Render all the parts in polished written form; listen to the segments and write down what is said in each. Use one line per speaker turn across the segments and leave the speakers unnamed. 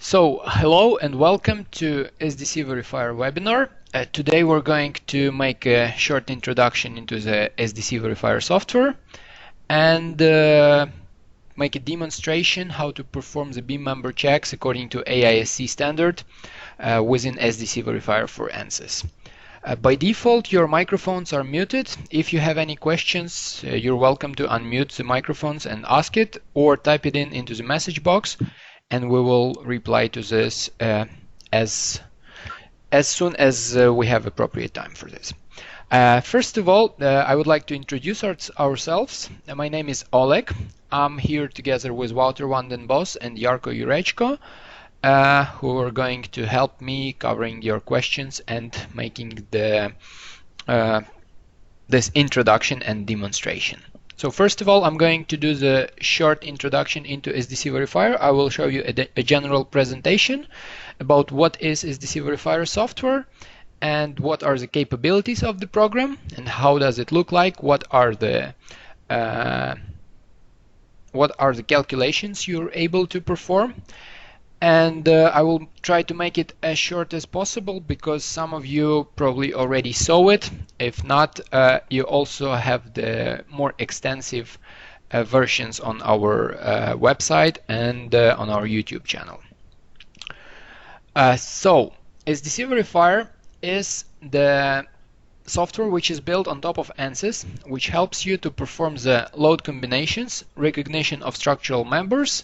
Hello and welcome to SDC Verifier webinar. Today we're going to make a short introduction into the SDC Verifier software and make a demonstration how to perform the beam member checks according to AISC standard within SDC Verifier for Ansys. By default, your microphones are muted. If you have any questions, you're welcome to unmute the microphones and ask it, or type it into the message box, and we will reply to this as soon as we have appropriate time for this. First of all, I would like to introduce ourselves. My name is Oleg. I'm here together with Wouter van den Bos and Jarko Jurečko, who are going to help me covering your questions and making the this introduction and demonstration. So first of all, I'm going to do the short introduction into SDC Verifier. I will show you a general presentation about what is SDC Verifier software and what are the capabilities of the program and how does it look like, what are the calculations you're able to perform. And I will try to make it as short as possible because some of you probably already saw it. If not, you also have the more extensive versions on our website and on our YouTube channel. So SDC Verifier is the software which is built on top of Ansys, which helps you to perform the load combinations, recognition of structural members,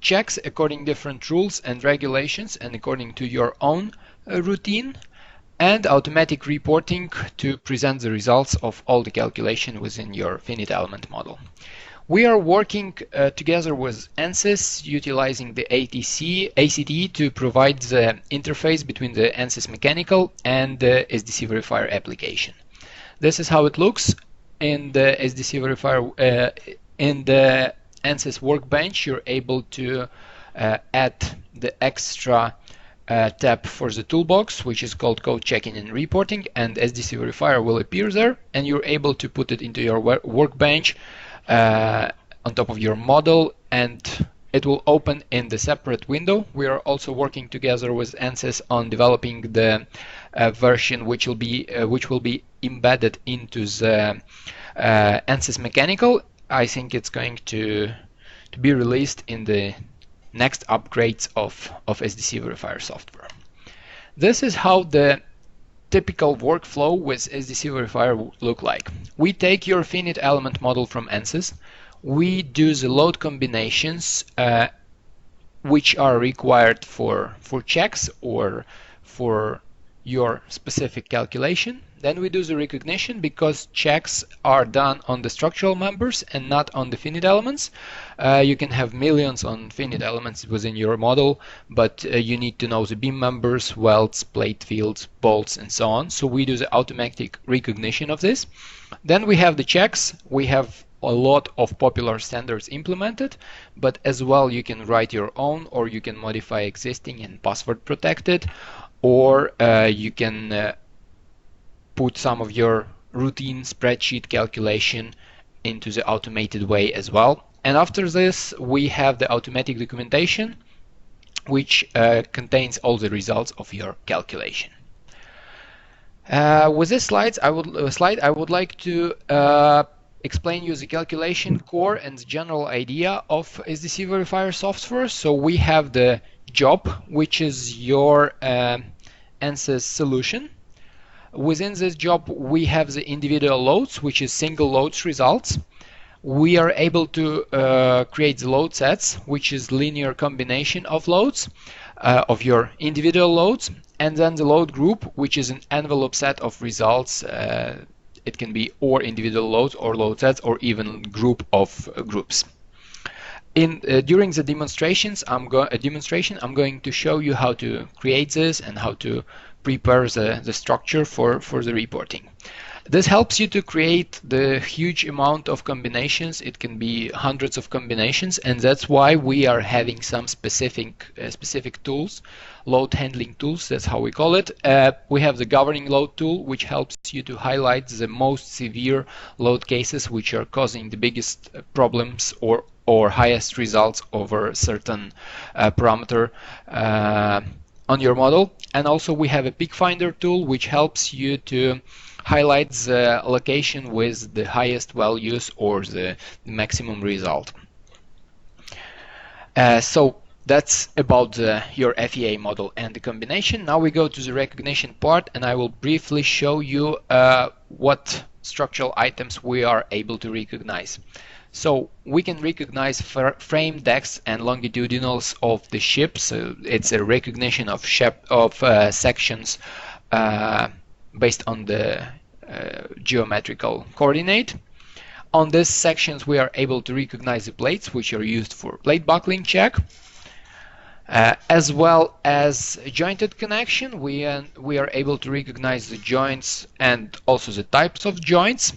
checks according different rules and regulations and according to your own routine, and automatic reporting to present the results of all the calculation within your finite element model. We are working together with Ansys, utilizing the ACT to provide the interface between the Ansys mechanical and the SDC Verifier application. This is how it looks in the SDC Verifier. In the Ansys Workbench, you're able to add the extra tab for the toolbox, which is called Code Checking and Reporting, and SDC Verifier will appear there, and you're able to put it into your workbench on top of your model, and it will open in the separate window. We are also working together with Ansys on developing the version which will be embedded into the Ansys mechanical. I think it's going to be released in the next upgrades of SDC Verifier software. This is how the typical workflow with SDC Verifier look like. We take your finite element model from Ansys. We do the load combinations which are required for checks or for your specific calculation. Then we do the recognition because checks are done on the structural members and not on the finite elements. You can have millions on finite elements within your model, but you need to know the beam members, welds, plate fields, bolts, and so on. So we do the automatic recognition of this. Then we have the checks. We have a lot of popular standards implemented, but as well you can write your own, or you can modify existing and password protected, or you can put some of your routine spreadsheet calculation into the automated way as well. And after this, we have the automatic documentation, which contains all the results of your calculation. With this slide, I would like to explain you the calculation core and the general idea of SDC Verifier software. So we have the job, which is your Ansys solution. Within this job, we have the individual loads, which is single loads results. We are able to create the load sets, which is linear combination of loads, of your individual loads, and then the load group, which is an envelope set of results. It can be or individual loads or load sets or even group of groups. During the demonstration, I'm going to show you how to create this and how to prepare the structure for the reporting. This helps you to create the huge amount of combinations. It can be hundreds of combinations, and that's why we are having some specific tools, load handling tools, that's how we call it. We have the governing load tool, which helps you to highlight the most severe load cases which are causing the biggest problems or or highest results over certain parameter on your model. And also we have a peak finder tool which helps you to highlight the location with the highest values or the maximum result. So that's about your FEA model and the combination. Now we go to the recognition part, and I will briefly show you what structural items we are able to recognize. So we can recognize frame depths and longitudinals of the ship. So it's a recognition of sections based on the geometrical coordinate. On these sections we are able to recognize the plates which are used for plate buckling check. As well as jointed connection, we are able to recognize the joints and also the types of joints.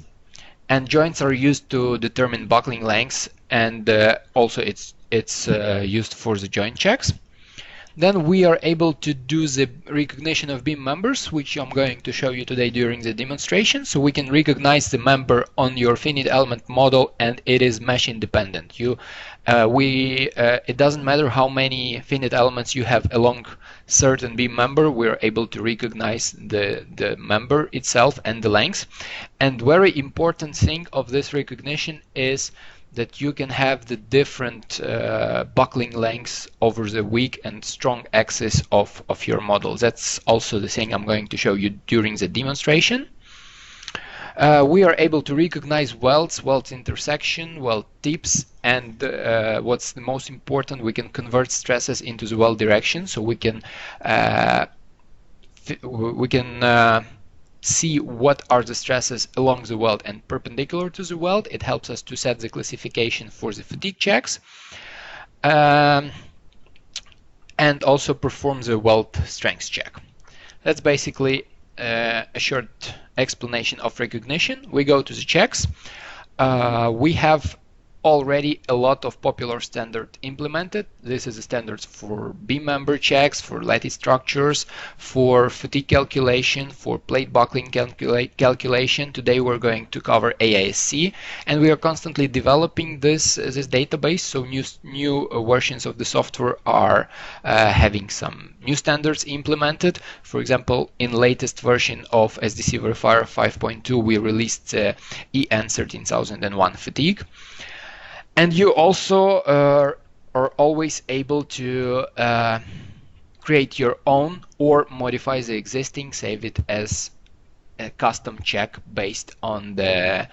And joints are used to determine buckling lengths, and also it's used for the joint checks. Then we are able to do the recognition of beam members, which I'm going to show you today during the demonstration. So we can recognize the member on your finite element model, and it is mesh independent. It doesn't matter how many finite elements you have along certain beam member, we're able to recognize the member itself and the length. And very important thing of this recognition is that you can have the different buckling lengths over the weak and strong axis of your model. That's also the thing I'm going to show you during the demonstration. We are able to recognize welds intersection, weld tips, and what's the most important, we can convert stresses into the weld direction, so we can see what are the stresses along the weld and perpendicular to the weld. It helps us to set the classification for the fatigue checks, and also perform the weld strength check. That's basically a short explanation of recognition. We go to the checks. We have already a lot of popular standard implemented. This is the standards for beam member checks, for lattice structures, for fatigue calculation, for plate buckling calculation. Today we're going to cover AISC, and we are constantly developing this database, so new versions of the software are having some new standards implemented. For example, in latest version of SDC Verifier 5.2 we released EN 13001 fatigue. And you also are always able to create your own or modify the existing, save it as a custom check based on the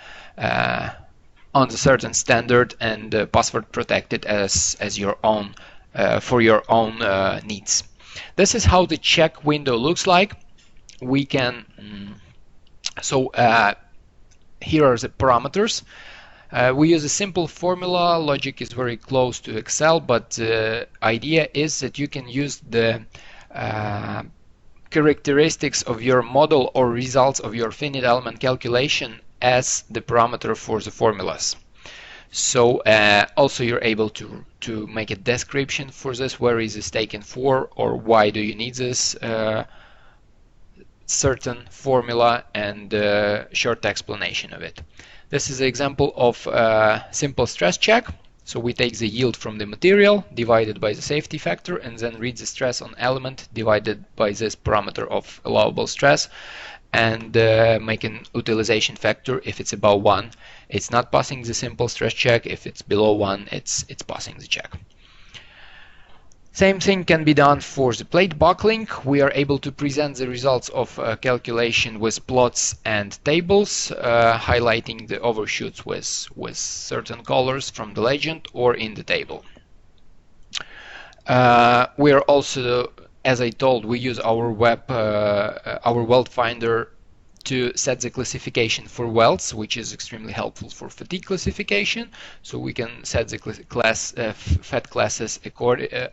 certain standard, and password protected as your own for your own needs. This is how the check window looks like. We can here are the parameters. We use a simple formula. Logic is very close to Excel, but the idea is that you can use the characteristics of your model or results of your finite element calculation as the parameter for the formulas. So also you're able to make a description for this, where is this taken for, or why do you need this certain formula, and short explanation of it. This is an example of a simple stress check. So we take the yield from the material divided by the safety factor, and then read the stress on element divided by this parameter of allowable stress, and make an utilization factor. If it's above 1, it's not passing the simple stress check. If it's below 1, it's passing the check. Same thing can be done for the plate buckling. We are able to present the results of calculation with plots and tables, highlighting the overshoots with certain colors from the legend or in the table. We are also, as I told, we use our weld finder to set the classification for welds, which is extremely helpful for fatigue classification. So we can set the FAT classes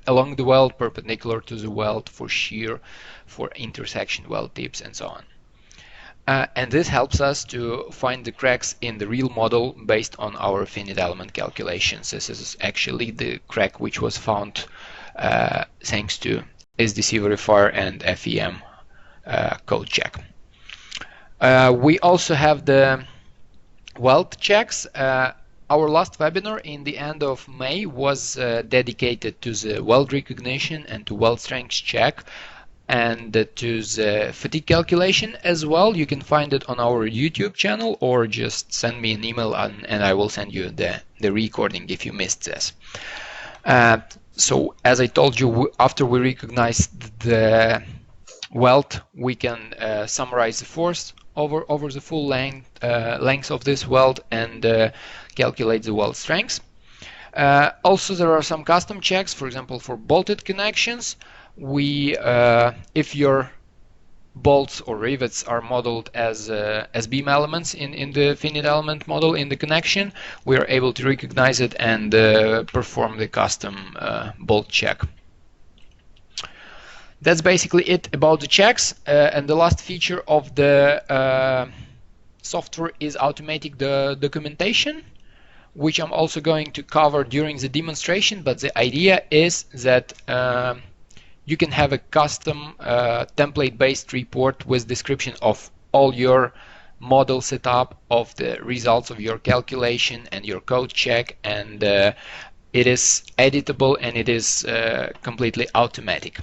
along the weld, perpendicular to the weld, for shear, for intersection weld tips, and so on. And this helps us to find the cracks in the real model based on our finite element calculations. This is actually the crack which was found thanks to SDC Verifier and FEM code check. We also have the weld checks. Our last webinar in the end of May was dedicated to the weld recognition and to weld strength check and to the fatigue calculation as well. You can find it on our YouTube channel, or just send me an email and I will send you the recording if you missed this. So as I told you, after we recognize the weld, we can summarize the force over the full length of this weld and calculate the weld strength. Also, there are some custom checks. For example, for bolted connections, if your bolts or rivets are modeled as beam elements in the finite element model in the connection, we are able to recognize it and perform the custom bolt check. That's basically it about the checks. And the last feature of the software is automatic documentation, which I'm also going to cover during the demonstration. But the idea is that you can have a custom template-based report with description of all your model setup, of the results of your calculation and your code check, and it is editable and it is completely automatic.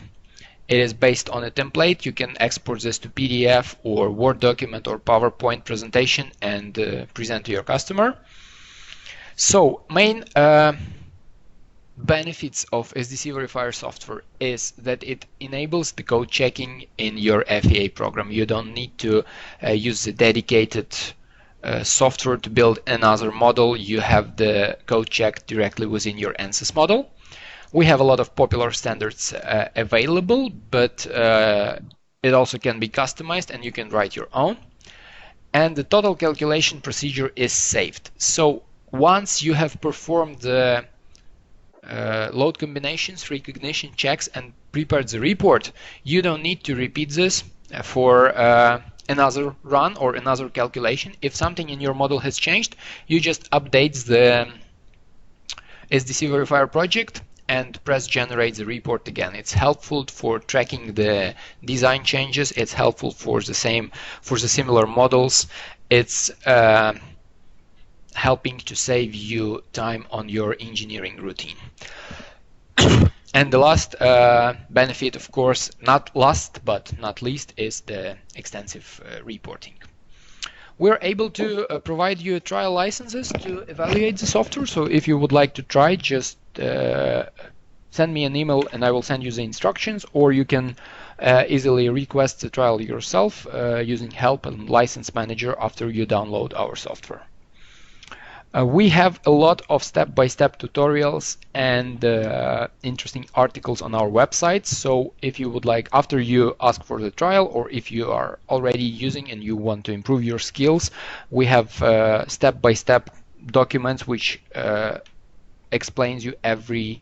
It is based on a template. You can export this to PDF or Word document or PowerPoint presentation and present to your customer. So main benefits of SDC Verifier software is that it enables the code checking in your FEA program. You don't need to use the dedicated software to build another model. You have the code check directly within your Ansys model. We have a lot of popular standards available, but it also can be customized and you can write your own. And the total calculation procedure is saved. So once you have performed the load combinations, recognition checks, and prepared the report, you don't need to repeat this for another run or another calculation. If something in your model has changed, you just update the SDC Verifier project and press generate the report again. It's helpful for tracking the design changes. It's helpful for the similar models. It's helping to save you time on your engineering routine. And the last benefit, of course, not last but not least, is the extensive reporting. We're able to provide you trial licenses to evaluate the software. So if you would like to try, just send me an email and I will send you the instructions, or you can easily request the trial yourself using Help and License Manager after you download our software. We have a lot of step-by-step tutorials and interesting articles on our website. So if you would like, after you ask for the trial, or if you are already using and you want to improve your skills, we have step-by-step documents which explains you every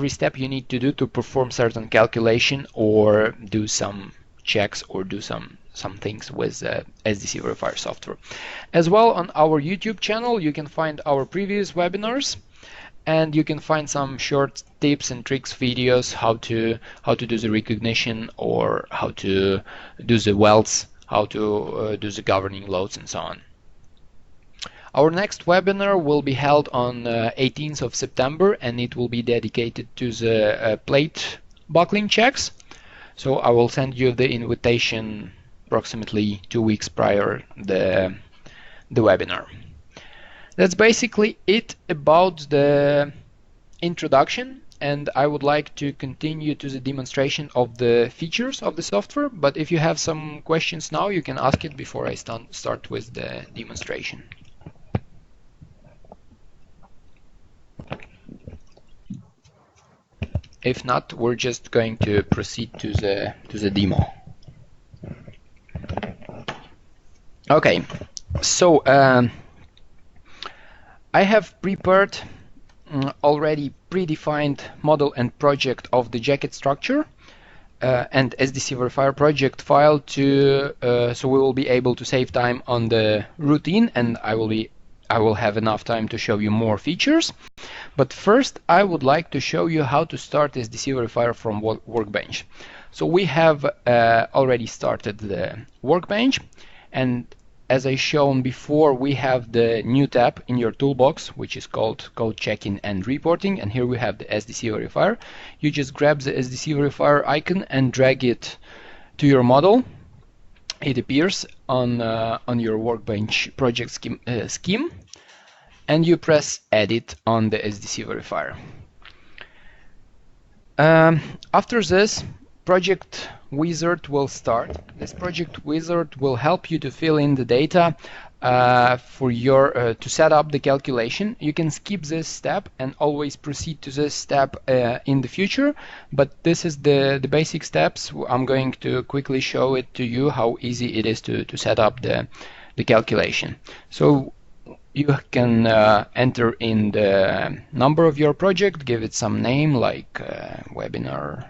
step you need to do to perform certain calculation or do some checks or do some things with SDC Verifier software. As well, on our YouTube channel you can find our previous webinars, and you can find some short tips and tricks videos how to do the recognition, or how to do the welds, how to do the governing loads, and so on. Our next webinar will be held on 18th of September, and it will be dedicated to the plate buckling checks. So I will send you the invitation approximately 2 weeks prior the webinar. That's basically it about the introduction, and I would like to continue to the demonstration of the features of the software. But if you have some questions now, you can ask it before I start with the demonstration. If not, we're just going to proceed to the demo. Okay, so I have prepared already predefined model and project of the jacket structure and SDC Verifier project file to so we will be able to save time on the routine, and I will have enough time to show you more features. But first I would like to show you how to start SDC Verifier from Workbench. So we have already started the Workbench, and as I shown before, we have the new tab in your toolbox, which is called Code Checking and Reporting, and here we have the SDC Verifier. You just grab the SDC Verifier icon and drag it to your model. It appears on your Workbench project scheme, and you press Edit on the SDC Verifier. After this, Project Wizard will start. This Project Wizard will help you to fill in the data for your to set up the calculation. You can skip this step and always proceed to this step in the future, but this is the basic steps. I'm going to quickly show it to you how easy it is to set up the calculation. So you can enter in the number of your project, give it some name like webinar,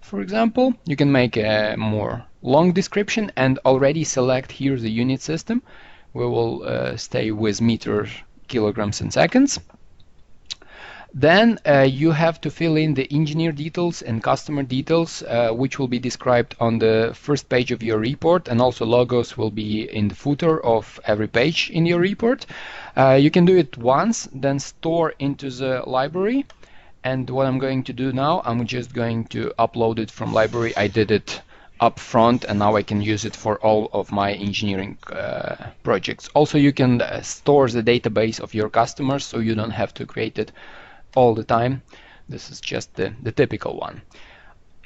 for example. You can make a more long description and already select here the unit system. We will stay with meters, kilograms and seconds. Then you have to fill in the engineer details and customer details, which will be described on the first page of your report, and also logos will be in the footer of every page in your report. You can do it once, then store into the library. And what I'm going to do now, I'm just going to upload it from library. I did it up front, and now I can use it for all of my engineering projects. Also, you can store the database of your customers, so you don't have to create it all the time. This is just the typical one.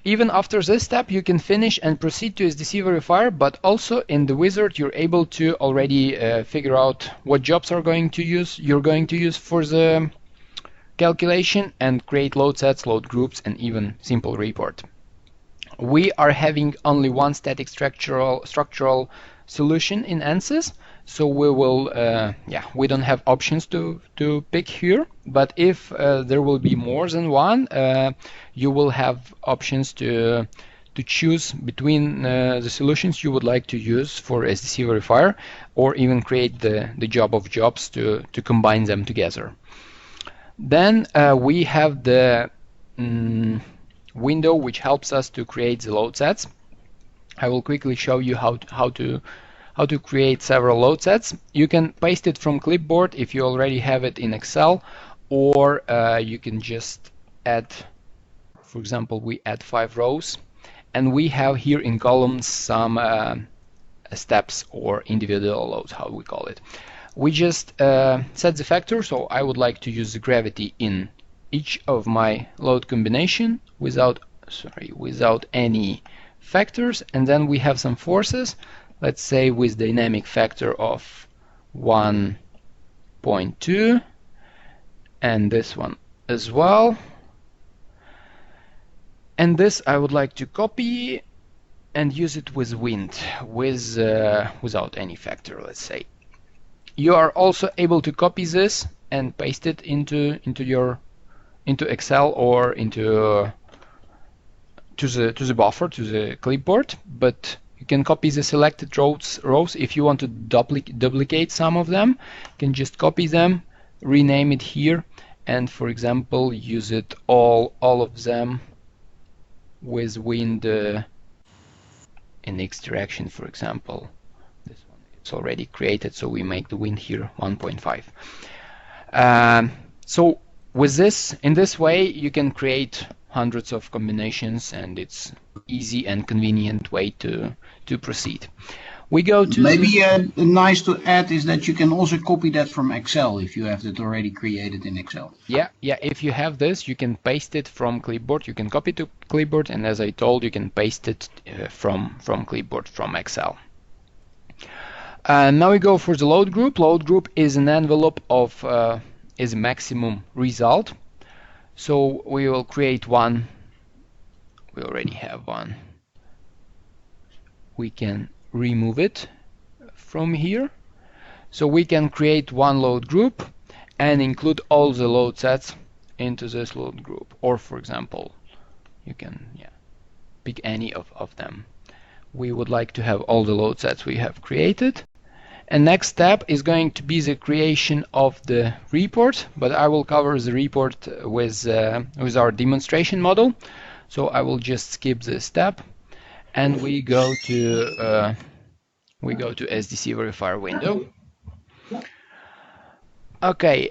Even after this step, you can finish and proceed to SDC Verifier, but also in the wizard you're able to already figure out what jobs you're going to use for the calculation and create load sets, load groups, and even simple report. We are having only one static structural solution in Ansys, so we will we don't have options to pick here, but if there will be more than one, you will have options to choose between the solutions you would like to use for SDC Verifier, or even create the job of jobs to combine them together. Then we have the window which helps us to create the load sets. I will quickly show you how to create several load sets. You can paste it from clipboard if you already have it in Excel, or you can just add, for example, we add 5 rows, and we have here in columns some steps or individual loads, how we call it. We just set the factor, so I would like to use the gravity in each of my load combination without any factors, and then we have some forces, let's say with dynamic factor of 1.2, and this one as well. And this I would like to copy and use it with wind, without any factor, let's say. You are also able to copy this and paste it into Excel or to the buffer, to the clipboard, but you can copy the selected rows. If you want to duplicate some of them, you can just copy them, rename it here, and for example use it all of them with wind in X direction, for example. This one it's already created, so we make the wind here 1.5. So with this, in this way, you can create hundreds of combinations, and it's easy and convenient way to proceed. We go to
maybe nice to add is that you can also copy that from Excel if you have it already created in Excel.
Yeah, if you have this, you can paste it from clipboard. You can copy to clipboard, and as I told, you can paste it from clipboard from Excel. Now we go for the load group. Load group is an envelope of is a maximum result. So we will create one. We already have one. We can remove it from here. So we can create one load group and include all the load sets into this load group. Or for example, you can pick any of them. We would like to have all the load sets we have created. And next step is going to be the creation of the report, but I will cover the report with our demonstration model. So I will just skip this step, and we go to We go to SDC Verifier window. Okay,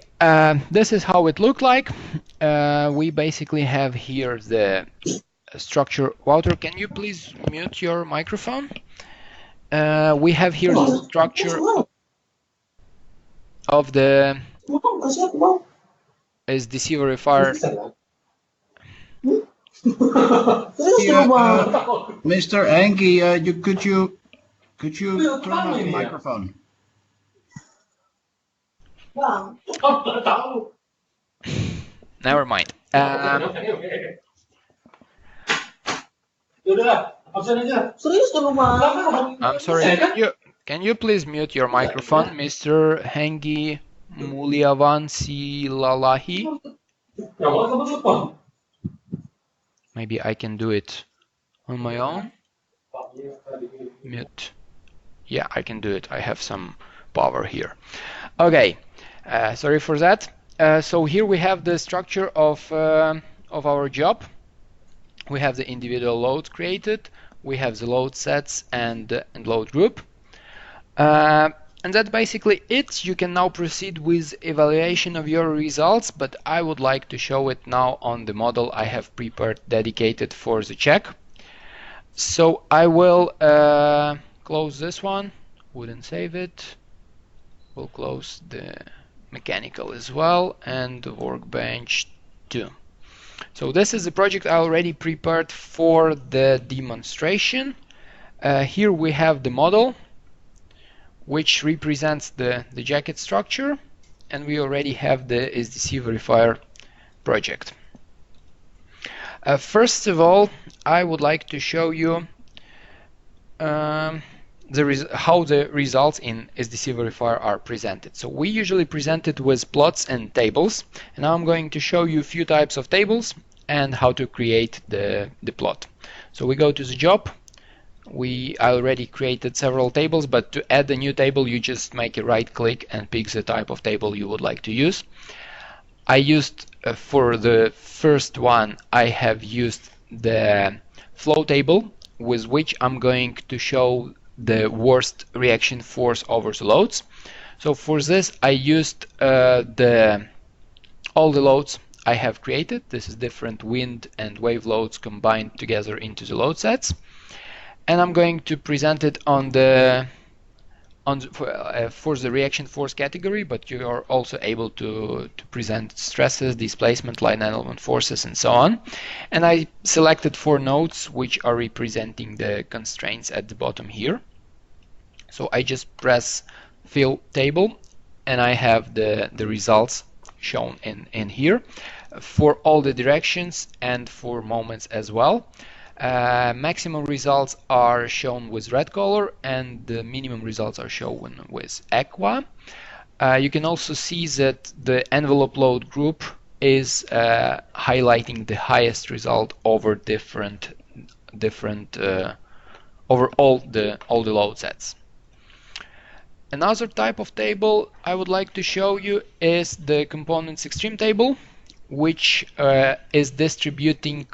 this is how it looked like. We basically have here the structure. Wouter, can you please mute your microphone? We have here the structure of the SDC Verifier.
Mr. Henke, could you turn off the microphone?
Never mind. I'm sorry. Can you please mute your microphone, Mr. Hengi Muliavan Silalahi? Maybe I can do it on my own. Mute. Yeah, I can do it. I have some power here. Okay. Sorry for that. So here we have the structure of our job. We have the individual loads created. We have the load sets and load group. And that's basically it. You can now proceed with evaluation of your results, but I would like to show it now on the model I have prepared dedicated for the check. So I will close this one, wouldn't save it. We'll close the mechanical as well and the workbench too. So this is the project I already prepared for the demonstration. Here we have the model, which represents the jacket structure, and we already have the SDC Verifier project. First of all, I would like to show you how the results in SDC Verifier are presented. So we usually present it with plots and tables, and now I'm going to show you a few types of tables and how to create the plot. So we go to the job. I already created several tables, but to add a new table you just make a right click and pick the type of table you would like to use. I used for the first one, I have used the flow table, with which I'm going to show the worst reaction force over the loads. So for this I used all the loads I have created. This is different wind and wave loads combined together into the load sets. And I'm going to present it for the reaction force category, but you are also able to present stresses, displacement, line element forces, and so on. And I selected 4 nodes which are representing the constraints at the bottom here. So I just press fill table and I have the results shown in here for all the directions and for moments as well. Maximum results are shown with red color and the minimum results are shown with aqua. You can also see that the envelope load group is highlighting the highest result over over all the load sets. Another type of table I would like to show you is the components extreme table, which is distributing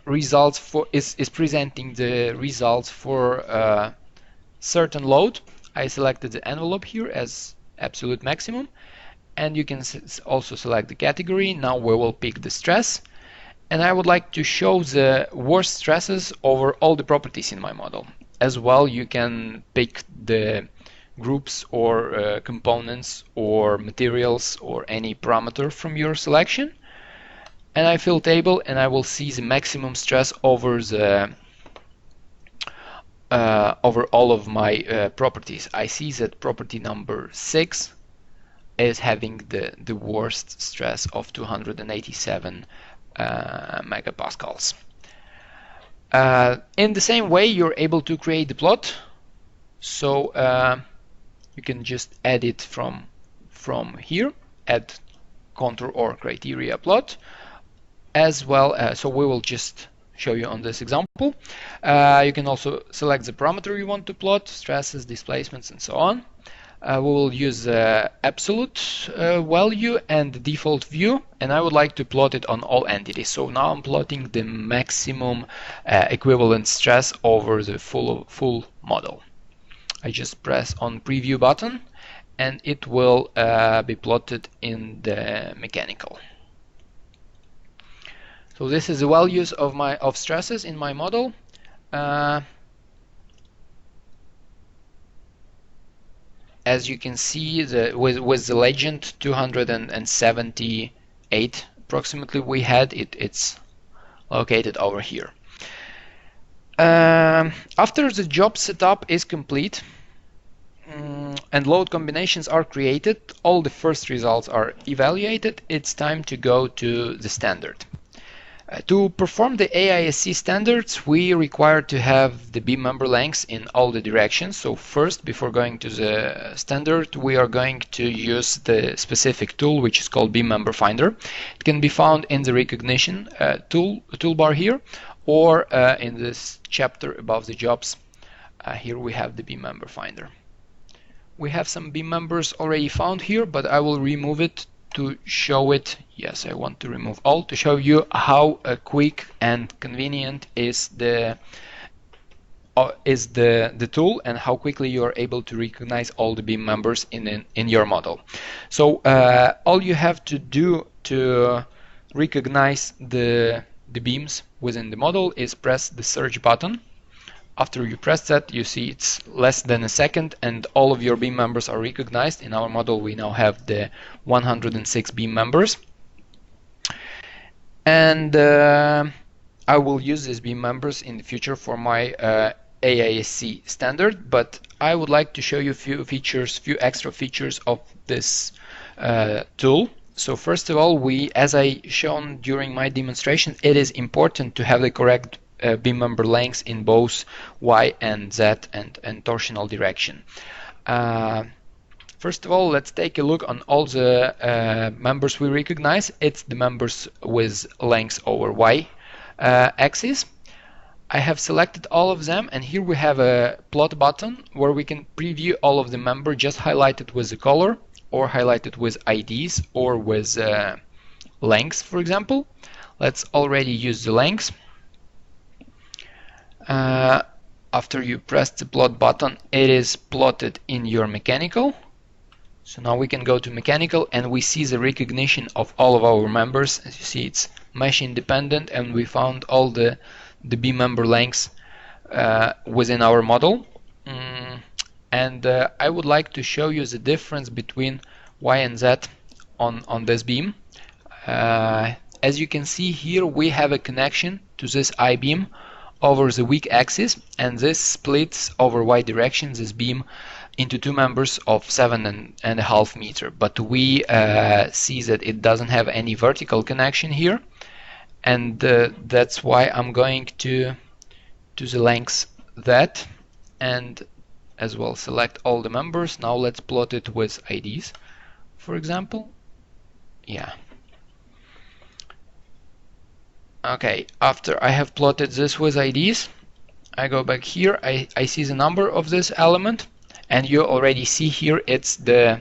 results is presenting the results for certain load. I selected the envelope here as absolute maximum, and you can also select the category. Now we will pick the stress, and I would like to show the worst stresses over all the properties in my model. As well, you can pick the groups or components or materials or any parameter from your selection. And I fill table and I will see the maximum stress over all of my properties. I see that property number 6 is having the worst stress of 287 megapascals. In the same way, you're able to create the plot. So you can just add it from here, add contour or criteria plot. As well, so we will just show you on this example. You can also select the parameter you want to plot, stresses, displacements, and so on. We will use absolute value and the default view, and I would like to plot it on all entities. So now I'm plotting the maximum equivalent stress over the full model. I just press on preview button and it will be plotted in the mechanical. So this is the values of stresses in my model. As you can see, with the legend 278 approximately we had, it's located over here. After the job setup is complete and load combinations are created, all the first results are evaluated, it's time to go to the standard. To perform the AISC standards, we require to have the beam member lengths in all the directions. So first, before going to the standard, we are going to use the specific tool, which is called beam member finder. It can be found in the recognition toolbar here, or in this chapter above the jobs. Here we have the beam member finder. We have some beam members already found here, but I will remove it to show it. Yes, I want to remove all to show you how quick and convenient is the tool, and how quickly you are able to recognize all the beam members in your model. So all you have to do to recognize the beams within the model is press the search button. After you press that, you see it's less than a second and all of your beam members are recognized. In our model we now have the 106 beam members. And I will use these beam members in the future for my AISC standard, but I would like to show you few extra features of this tool. So first of all, as I shown during my demonstration, it is important to have the correct beam member lengths in both Y and Z and torsional direction. First of all, let's take a look on all the members we recognize. It's the members with length over Y axis. I have selected all of them, and here we have a plot button where we can preview all of the members just highlighted with the color, or highlighted with IDs, or with lengths, for example. Let's already use the lengths. After you press the plot button, it is plotted in your mechanical. So now we can go to mechanical and we see the recognition of all of our members. As you see, it's mesh independent, and we found all the beam member lengths within our model. And I would like to show you the difference between Y and Z on this beam. As you can see here, we have a connection to this I-beam over the weak axis, and this splits over Y direction this beam into two members of 7.5 meters. But we see that it doesn't have any vertical connection here, and that's why I'm going to the length that, and as well select all the members. Now let's plot it with IDs, for example. Yeah. Okay, after I have plotted this with IDs, I go back here, I see the number of this element, and you already see here it's a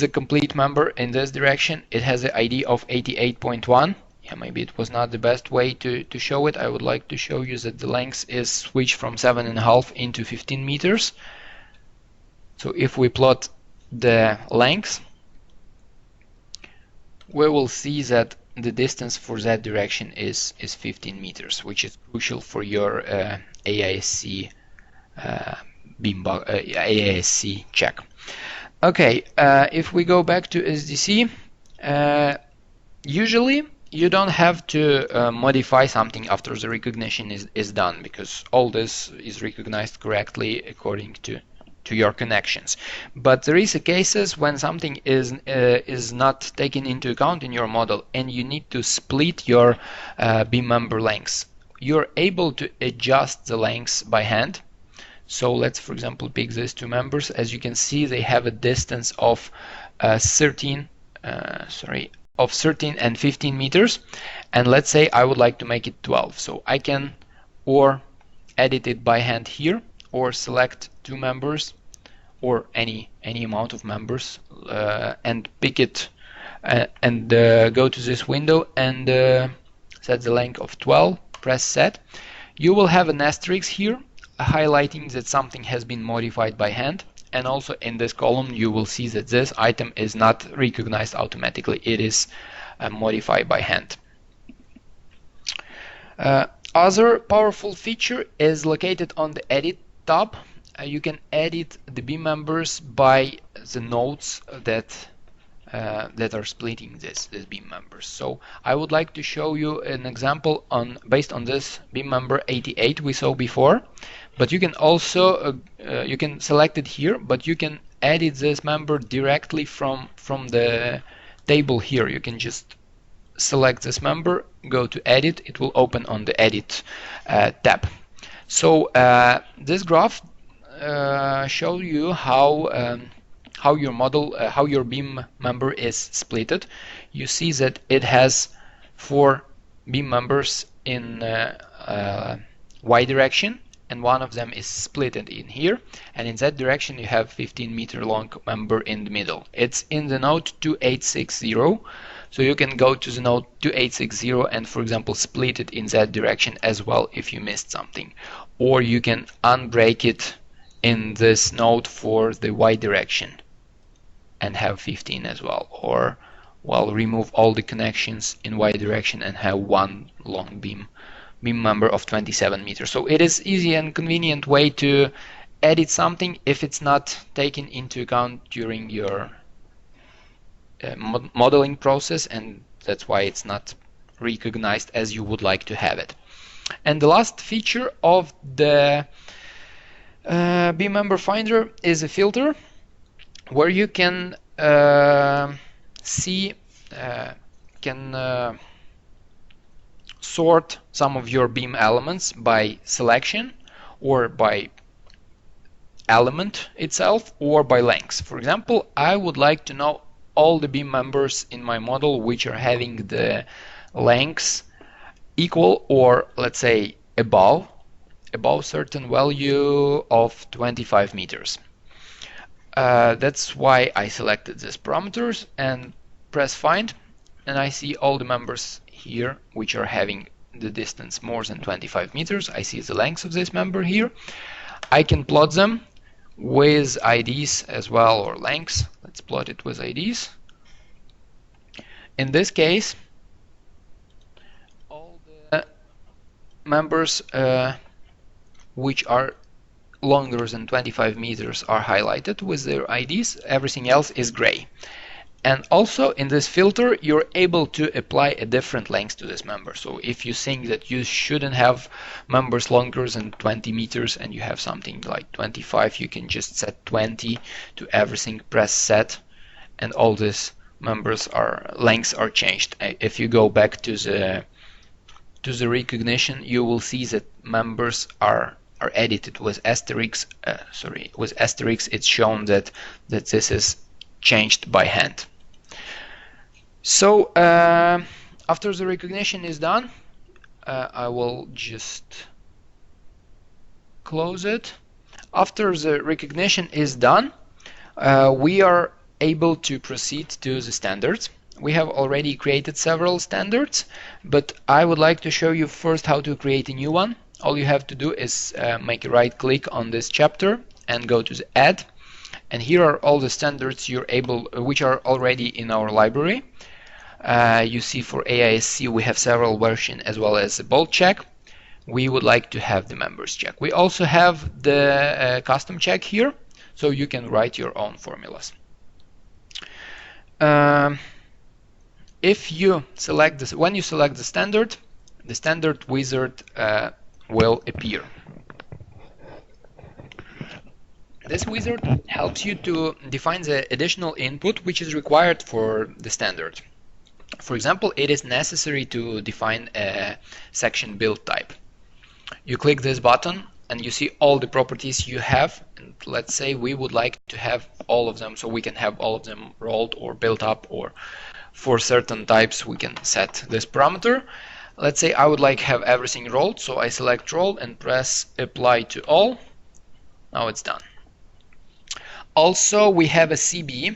complete member in this direction. It has an ID of 88.1. Yeah, maybe it was not the best way to show it. I would like to show you that the length is switched from 7.5 into 15 meters. So if we plot the length, we will see that the distance for that direction is 15 meters, which is crucial for your AISC AISC check. Okay, if we go back to SDC, usually you don't have to modify something after the recognition is done, because all this is recognized correctly according to your connections. But there is cases when something is not taken into account in your model, and you need to split your beam member lengths. You're able to adjust the lengths by hand. So let's, for example, pick these two members. As you can see, they have a distance of 13 and 15 meters, and let's say I would like to make it 12. So I can or edit it by hand here, or select two members or any amount of members and pick it and go to this window and set the length of 12, press set. You will have an asterisk here highlighting that something has been modified by hand. And also in this column you will see that this item is not recognized automatically, it is modified by hand. Other powerful feature is located on the Edit tab. You can edit the beam members by the nodes that are splitting this beam members. So I would like to show you an example based on this beam member 88 we saw before. But you can also you can select it here, but you can edit this member directly from the table here. You can just select this member, go to edit, it will open on the edit tab. So this graph shows you how your model, how your beam member is splitted. You see that it has 4 beam members in Y direction, and one of them is split in here, and in that direction you have 15-meter long member in the middle. It's in the node 2860, so you can go to the node 2860 and, for example, split it in that direction as well if you missed something, or you can unbreak it in this node for the Y direction and have 15 as well, or well, remove all the connections in Y direction and have one long beam member of 27 meters. So it is easy and convenient way to edit something if it's not taken into account during your modeling process, and that's why it's not recognized as you would like to have it. And the last feature of the beam member finder is a filter where you can sort some of your beam elements by selection, or by element itself, or by length. For example, I would like to know all the beam members in my model which are having the lengths equal, or let's say above certain value of 25 meters. That's why I selected these parameters and press find, and I see all the members here which are having the distance more than 25 meters. I see the length of this member here. I can plot them with IDs as well, or lengths. Let's plot it with IDs. In this case, all the members which are longer than 25 meters are highlighted with their IDs. Everything else is gray. And also in this filter you're able to apply a different length to this member. So if you think that you shouldn't have members longer than 20 meters and you have something like 25, you can just set 20 to everything, press set, and all these members lengths are changed. If you go back to the recognition, you will see that members are edited with asterisk. With asterisk it's shown that this is changed by hand. So after the recognition is done, I will just close it. After the recognition is done, we are able to proceed to the standards. We have already created several standards, but I would like to show you first how to create a new one. All you have to do is make a right click on this chapter and go to the add, and here are all the standards which are already in our library. You see for AISC we have several versions as well as the bold check. We would like to have the members check. We also have the custom check here, so you can write your own formulas. If you select this, when you select the standard wizard will appear. This wizard helps you to define the additional input which is required for the standard. For example, it is necessary to define a section build type. You click this button and you see all the properties you have, and let's say we would like to have all of them, so we can have all of them rolled or built up, or for certain types we can set this parameter. Let's say I would like to have everything rolled, so I select roll and press apply to all. Now it's done. Also we have a CB,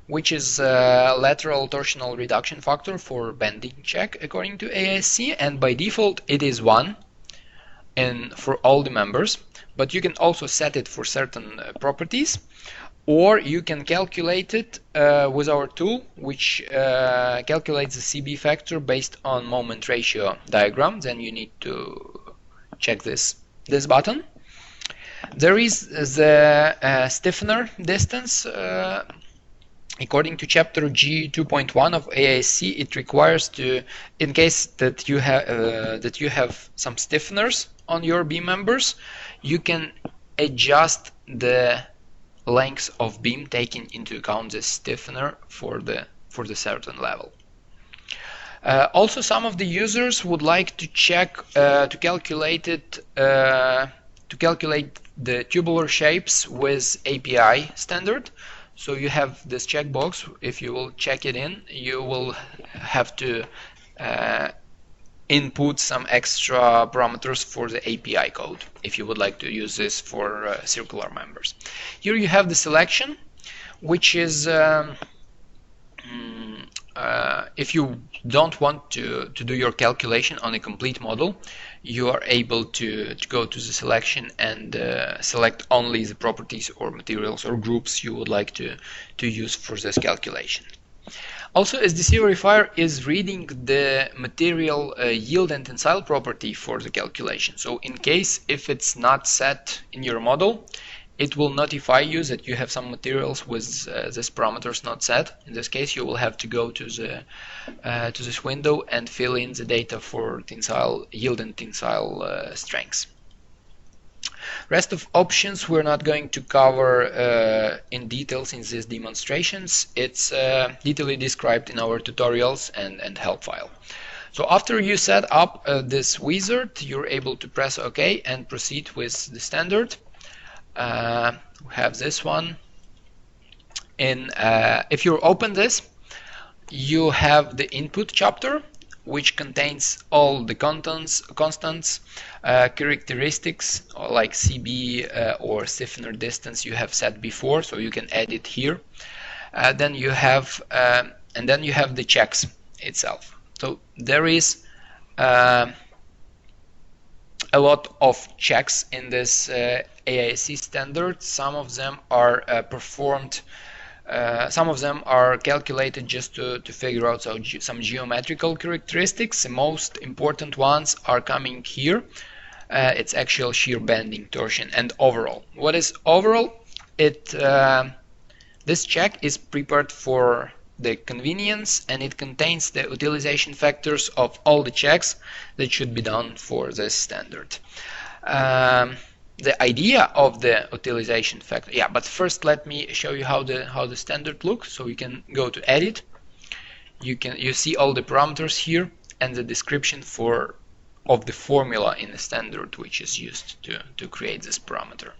which is lateral torsional reduction factor for bending check according to AISC, and by default it is 1. for all the members, but you can also set it for certain properties, or you can calculate it with our tool, which calculates the CB factor based on moment ratio diagram. Then you need to check this button. There is the stiffener distance. According to chapter G 2.1 of AISC, it requires to, in case that you have some stiffeners on your beam members, you can adjust the length of beam taking into account the stiffener for the certain level. Also, some of the users would like to check to calculate the tubular shapes with API standard. So you have this checkbox. If you will check it in, you will have to input some extra parameters for the API code if you would like to use this for circular members. Here you have the selection, which is if you don't want to do your calculation on a complete model, you are able to go to the selection and select only the properties or materials or groups you would like to use for this calculation. Also, SDC Verifier is reading the material yield and tensile property for the calculation. So in case if it's not set in your model, it will notify you that you have some materials with this parameters not set. In this case, you will have to go to this window and fill in the data for tensile yield and tensile strengths. Rest of options we're not going to cover in details in these demonstrations. It's detailedly described in our tutorials and help file. So after you set up this wizard, you're able to press OK and proceed with the standard. We have this one. If you open this, you have the input chapter, which contains all the constants, characteristics like CB or stiffener distance you have set before, so you can add it here. Then you have the checks itself. So there is a lot of checks in this AISC standard. Some of them are performed. Some of them are calculated just to figure out some geometrical characteristics. The most important ones are coming here. It's axial shear, bending, torsion, and overall. What is overall? This check is prepared for the convenience, and it contains the utilization factors of all the checks that should be done for this standard. The idea of the utilization factor, but first let me show you how the standard looks. So you can go to edit, you see all the parameters here and the description of the formula in the standard which is used to create this parameter.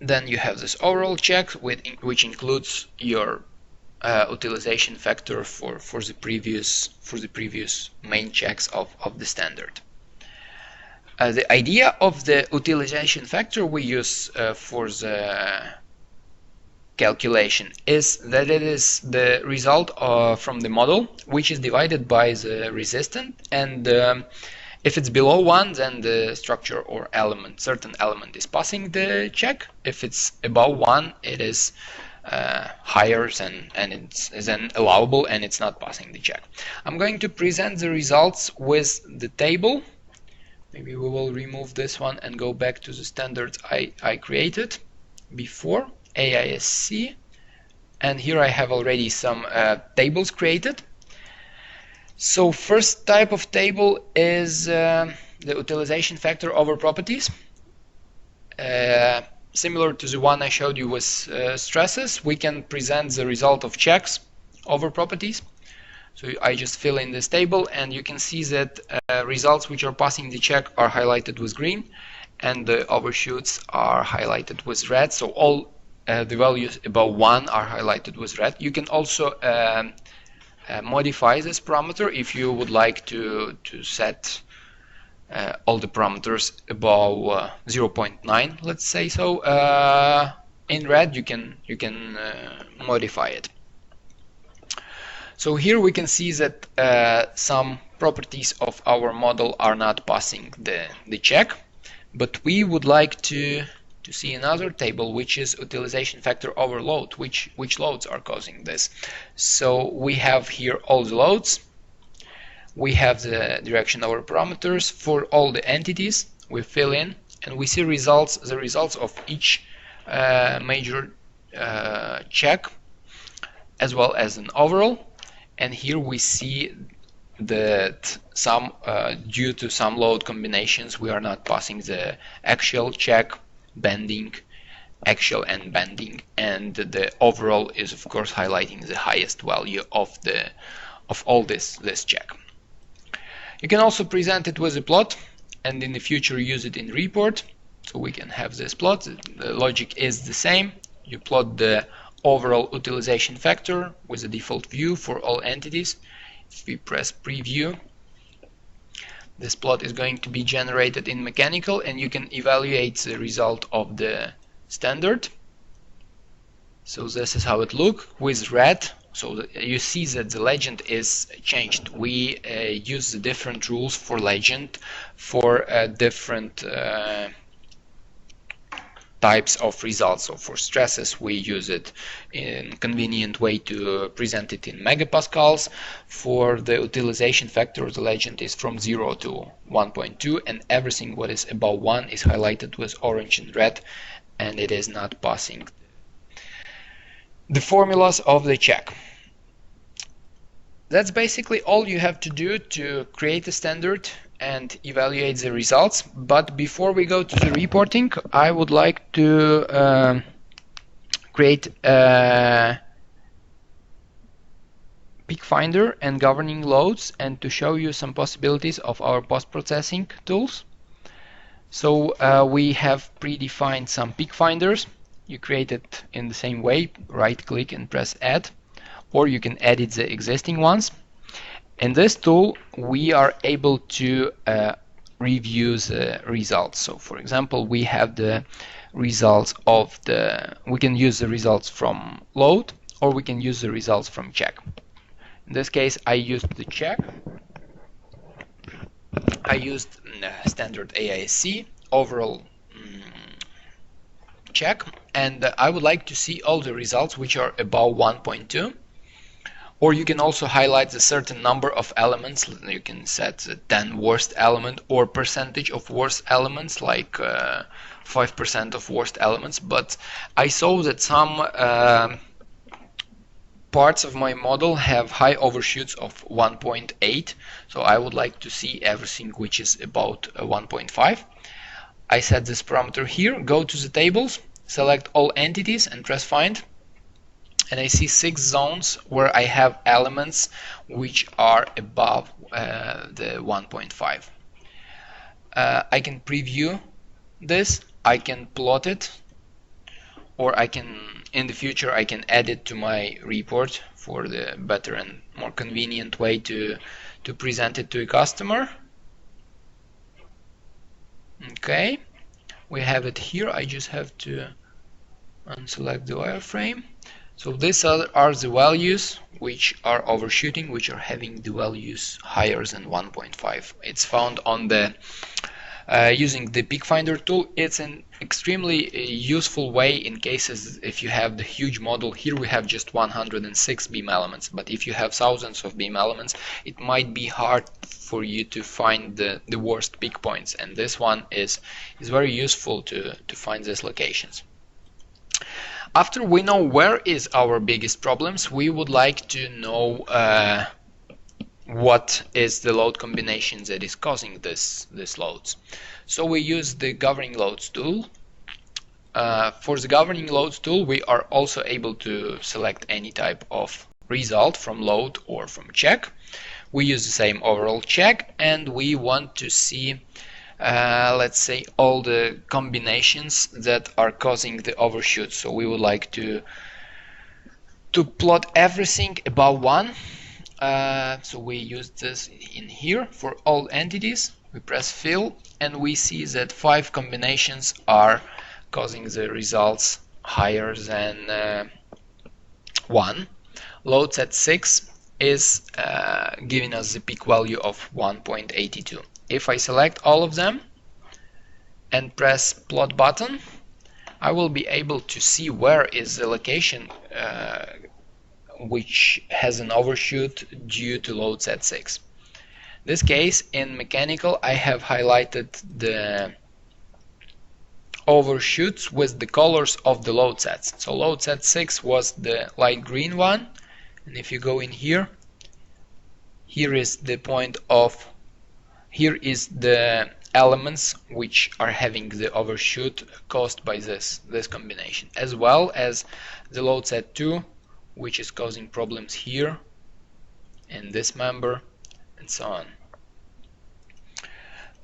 Then you have this overall check which includes your utilization factor for the previous main checks of the standard. The idea of the utilization factor we use for the calculation is that it is the result from the model, which is divided by the resistance, and if it's below 1, then the structure or certain element is passing the check. If it's above 1, it is higher and it's then allowable and it's not passing the check. I'm going to present the results with the table. Maybe we will remove this one and go back to the standards I created before, AISC. And here I have already some tables created. So first type of table is the utilization factor over properties. Similar to the one I showed you with stresses, we can present the result of checks over properties. So I just fill in this table, and you can see that results which are passing the check are highlighted with green, and the overshoots are highlighted with red. So all the values above 1 are highlighted with red. You can also modify this parameter if you would like to set all the parameters above 0.9, let's say so. In red, you can modify it. So here we can see that some properties of our model are not passing the check, but we would like to see another table, which is utilization factor overload, which loads are causing this. So we have here all the loads, we have the direction over parameters for all the entities, we fill in, and we see the results of each major check, as well as an overall. And here we see that some due to some load combinations we are not passing the actual check, bending, actual and bending, and the overall is of course highlighting the highest value of all this check. You can also present it with a plot and in the future use it in report, so we can have this plot. The logic is the same. You plot the overall utilization factor with a default view for all entities. If we press preview, this plot is going to be generated in mechanical, and you can evaluate the result of the standard. So this is how it looks with red. So you see that the legend is changed. We use the different rules for legend for different types of results. So for stresses we use it in convenient way to present it in megapascals. For the utilization factor, the legend is from 0 to 1.2, and everything what is above 1 is highlighted with orange and red, and it is not passing the formulas of the check. That's basically all you have to do to create a standard and evaluate the results. But before we go to the reporting, I would like to create a peak finder and governing loads, and to show you some possibilities of our post-processing tools. So we have predefined some peak finders. You create it in the same way, right click and press add, or you can edit the existing ones. In this tool we are able to review the results. So for example, we have the results of we can use the results from load, or we can use the results from check. In this case I used the check. I used standard AISC overall check, and I would like to see all the results which are above 1.2. Or you can also highlight the certain number of elements. You can set the 10 worst element or percentage of worst elements, like 5% of worst elements. But I saw that some parts of my model have high overshoots of 1.8, so I would like to see everything which is about 1.5. I set this parameter here, go to the tables, select all entities and press find, and I see 6 zones where I have elements which are above the 1.5. I can preview this, I can plot it, or I can, in the future, I can add it to my report for the better and more convenient way to present it to a customer. Okay, we have it here. I just have to unselect the wireframe. So these are the values which are overshooting, which are having the values higher than 1.5. It's found on the using the peak finder tool. It's an extremely useful way in cases if you have the huge model. Here we have just 106 beam elements, but if you have thousands of beam elements, it might be hard for you to find the worst peak points, and this one is very useful to find these locations. After we know where is our biggest problems, we would like to know what is the load combination that is causing this loads. So we use the governing loads tool. For the governing loads tool, we are also able to select any type of result from load or from check. We use the same overall check, and we want to see let's say all the combinations that are causing the overshoot. So we would like to plot everything above 1. So we use this in here for all entities. We press fill, and we see that 5 combinations are causing the results higher than 1. Loads at 6 is giving us the peak value of 1.82. If I select all of them and press plot button, I will be able to see where is the location which has an overshoot due to load set 6. In this case, in mechanical, I have highlighted the overshoots with the colors of the load sets. So load set 6 was the light green one, and if you go in here, here is the point of, here is the elements which are having the overshoot caused by this combination, as well as the load set 2, which is causing problems here in this member, and so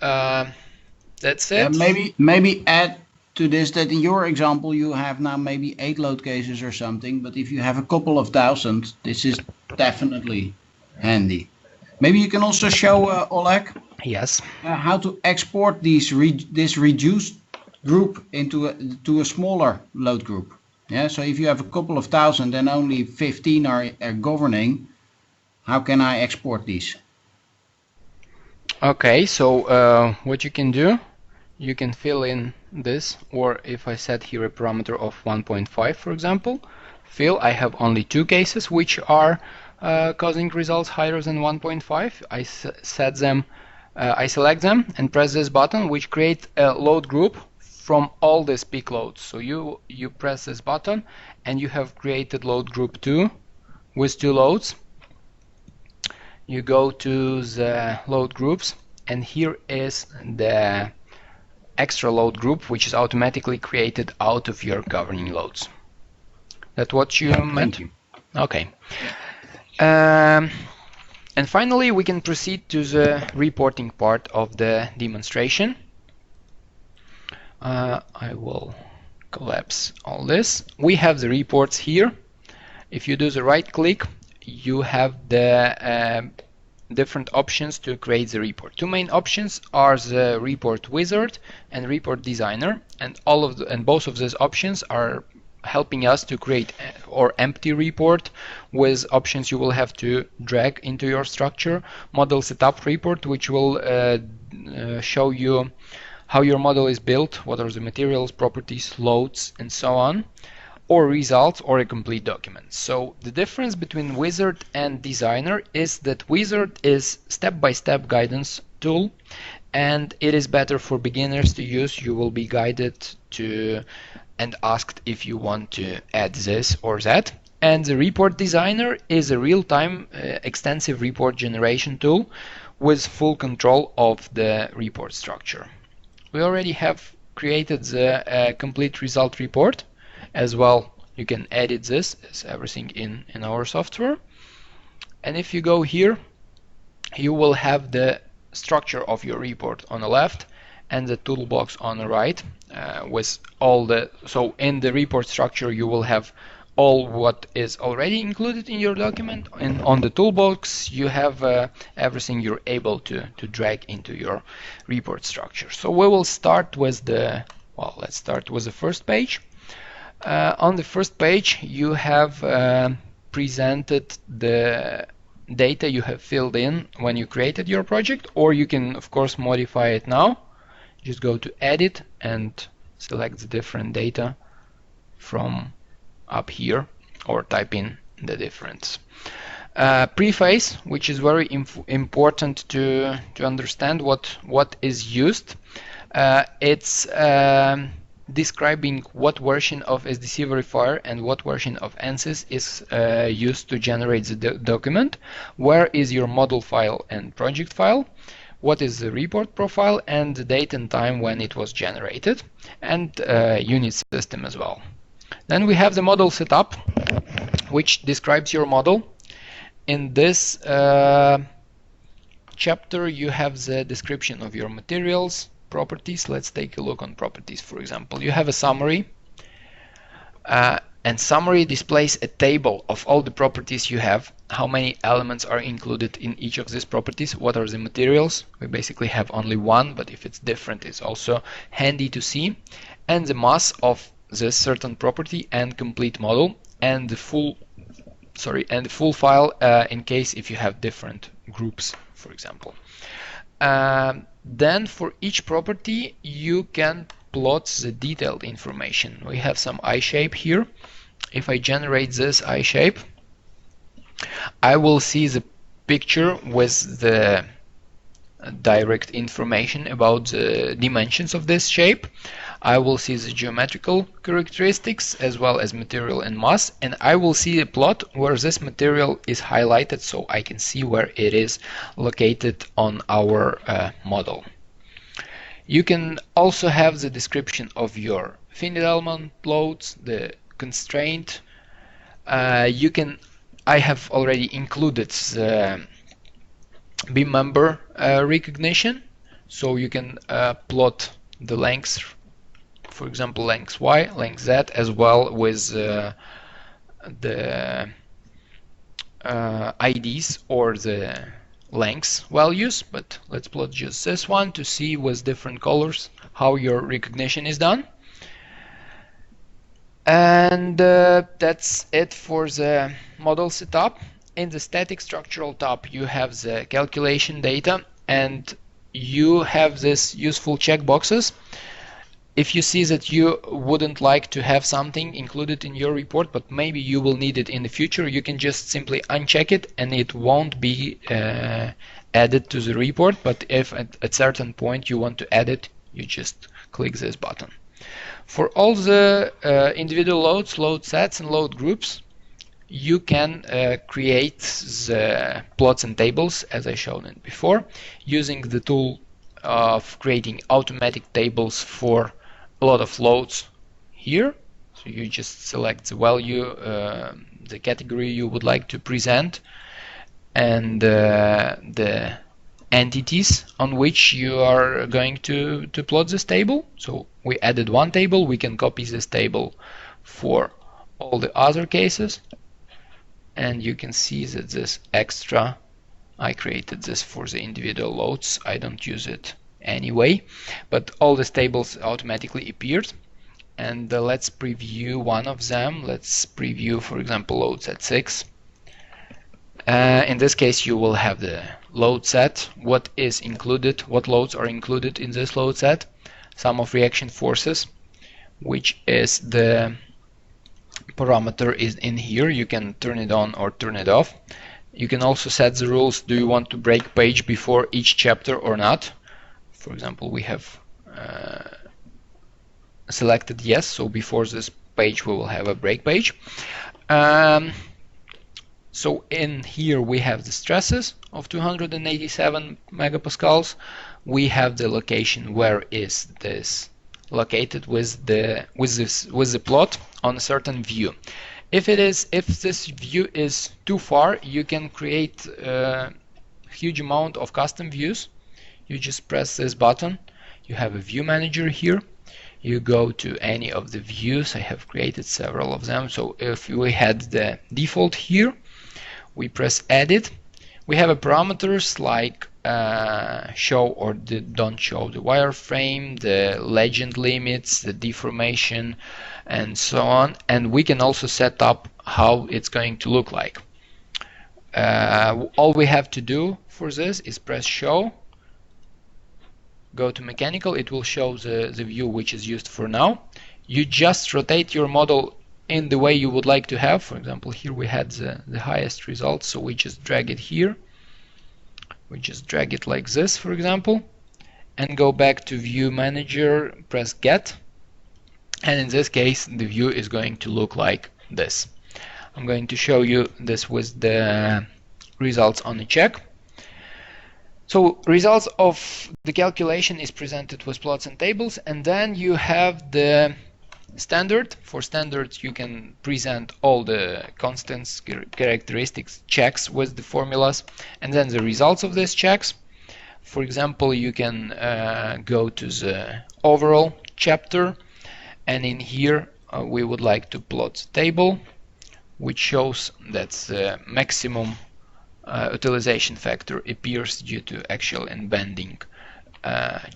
on. That's it.
Maybe add to this that in your example you have now maybe 8 load cases or something, but if you have a couple of thousand, this is definitely handy. Maybe you can also show, Oleg,
yes,
how to export this reduced group into a smaller load group. Yeah, so if you have a couple of thousand and only 15 are governing, how can I export these?
Okay, so what you can do, you can fill in this, or if I set here a parameter of 1.5, for example, fill, I have only 2 cases which are causing results higher than 1.5. I set them, I select them and press this button, which creates a load group from all these peak loads. So you press this button and you have created load group 2 with 2 loads. You go to the load groups, and here is the extra load group, which is automatically created out of your governing loads. That's what you meant?
Thank you.
Okay. And finally, we can proceed to the reporting part of the demonstration. I will collapse all this. We have the reports here. If you do the right click, you have the different options to create the report. 2 main options are the report wizard and report designer, and both of those options are helping us to create or empty report with options you will have to drag into your structure. Model setup report, which will show you how your model is built, what are the materials, properties, loads, and so on, or results, or a complete document. So the difference between wizard and designer is that wizard is step-by-step guidance tool, and it is better for beginners to use. You will be guided to and asked if you want to add this or that. And the report designer is a real-time extensive report generation tool with full control of the report structure. We already have created the complete result report as well. You can edit this as everything in our software. And if you go here, you will have the structure of your report on the left and the toolbox on the right with all the, so in the report structure you will have all what is already included in your document, and on the toolbox you have everything you're able to drag into your report structure. So we will start with the, well, let's start with the first page. On the first page you have presented the data you have filled in when you created your project, or you can of course modify it now. Just go to edit and select the different data from up here, or type in the difference. Preface, which is very important to understand what is used. It's describing what version of SDC Verifier and what version of Ansys is used to generate the document. Where is your model file and project file? What is the report profile and the date and time when it was generated, and unit system as well. Then we have the model setup, which describes your model. In this chapter you have the description of your materials, properties. Let's take a look on properties. For example, you have a summary, and summary displays a table of all the properties you have, how many elements are included in each of these properties, what are the materials. We basically have only one, but if it's different it's also handy to see, and the mass of this certain property and complete model, and the full and the full file in case if you have different groups, for example. Then for each property you can plot the detailed information. We have some eye shape here. If I generate this eye shape, I will see the picture with the direct information about the dimensions of this shape. I will see the geometrical characteristics as well as material and mass, and I will see a plot where this material is highlighted so I can see where it is located on our model. You can also have the description of your finite element loads, the constraint. I have already included the beam member recognition, so you can plot the lengths, for example length Y, length Z, as well with the IDs or the lengths values. But let's plot just this one to see with different colors how your recognition is done. And that's it for the model setup. In the static structural tab you have the calculation data, and you have this useful checkboxes. If you see that you wouldn't like to have something included in your report, but maybe you will need it in the future, you can just simply uncheck it and it won't be added to the report. But if at a certain point you want to add it, you just click this button. For all the individual loads, load sets and load groups, you can create the plots and tables as I showed it before, using the tool of creating automatic tables for a lot of loads here. So you just select the value, the category you would like to present, and the entities on which you are going to plot this table. So we added one table, we can copy this table for all the other cases, and you can see that this extra, I created this for the individual loads, I don't use it anyway, but all these tables automatically appeared. And let's preview one of them. Let's preview, for example, load set 6. In this case you will have the load set, what is included, what loads are included in this load set, sum of reaction forces, which is the parameter is in here. You can turn it on or turn it off. You can also set the rules. Do you want to break page before each chapter or not? For example, we have selected yes, so before this page we will have a break page. So in here we have the stresses of 287 megapascals. We have the location where is this located with the plot on a certain view. If this view is too far, you can create a huge amount of custom views. You just press this button. You have a view manager here. You go to any of the views. I have created several of them. So if we had the default here, we press edit. We have a parameters like show or don't show the wireframe, the legend limits, the deformation, and so on. And we can also set up how it's going to look like. All we have to do for this is press show, go to mechanical, it will show the view which is used for now. You just rotate your model in the way you would like to have. For example, here we had the highest results, so we just drag it here. We just drag it like this, for example, and go back to view manager, press get, and in this case the view is going to look like this. I'm going to show you this with the results on a check. So results of the calculation is presented with plots and tables, and then you have the standard. For standards you can present all the constants, characteristics, checks with the formulas, and then the results of these checks. For example, you can go to the overall chapter, and in here we would like to plot the table which shows that the maximum utilization factor appears due to axial and bending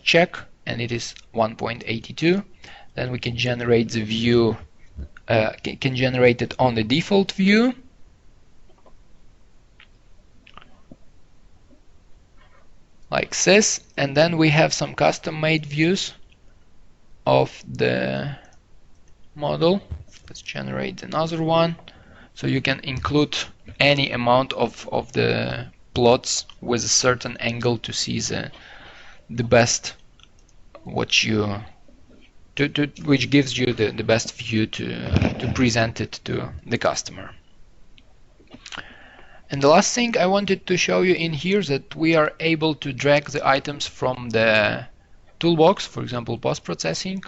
check, and it is 1.82. Then we can generate the view, can generate it on the default view. like this, and then we have some custom-made views of the model. Let's generate another one, so you can include any amount of the plots with a certain angle to see the best which gives you the best view to present it to the customer. And the last thing I wanted to show you in here is that we are able to drag the items from the toolbox, for example post-processing.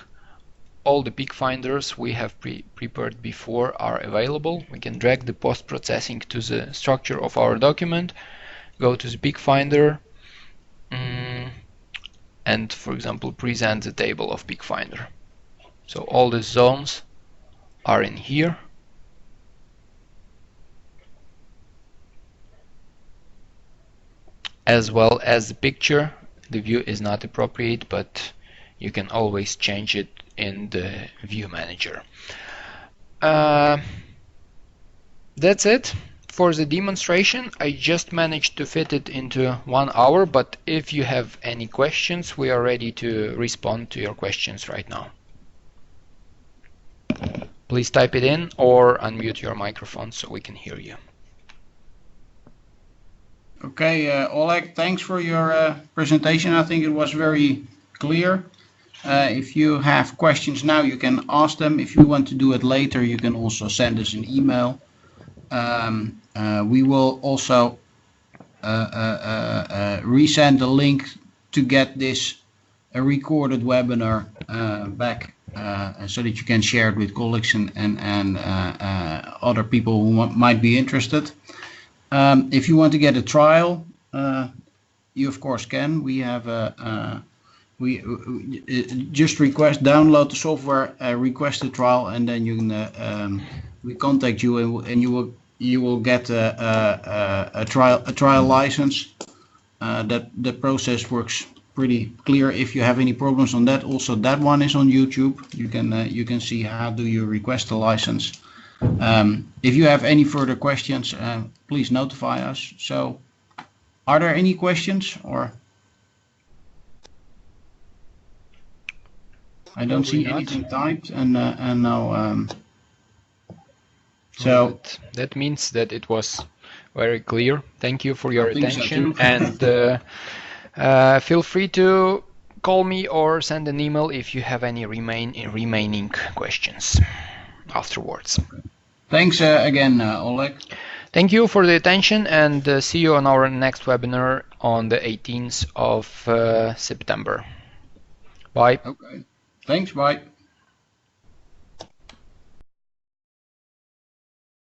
All the peak finders we have prepared before are available. We can drag the post-processing to the structure of our document, go to the peak finder, and for example present the table of peak finder. So all the zones are in here. As well as the picture. The view is not appropriate, but you can always change it in the view manager. That's it for the demonstration. I just managed to fit it into 1 hour, but if you have any questions, we are ready to respond to your questions right now. Please type it in or unmute your microphone so we can hear you.
Okay, Oleg, thanks for your presentation. I think it was very clear. If you have questions now, you can ask them. If you want to do it later, you can also send us an email. We will also resend the link to get this recorded webinar back so that you can share it with colleagues and other people who might be interested. If you want to get a trial, you of course can. We have just download the software, request a trial, and then you can we contact you and you will get a trial license. That process works pretty clear. If you have any problems on that, also that one is on YouTube. You can see how do you request a license. If you have any further questions, please notify us. So, are there any questions? Or I don't see anything typed, and now. So
that means that it was very clear. Thank you for your attention,
so
and feel free to call me or send an email if you have any remaining questions afterwards.
Thanks again, Oleg.
Thank you for the attention, and see you on our next webinar on the 18th of September. Bye.
Okay. Thanks. Bye.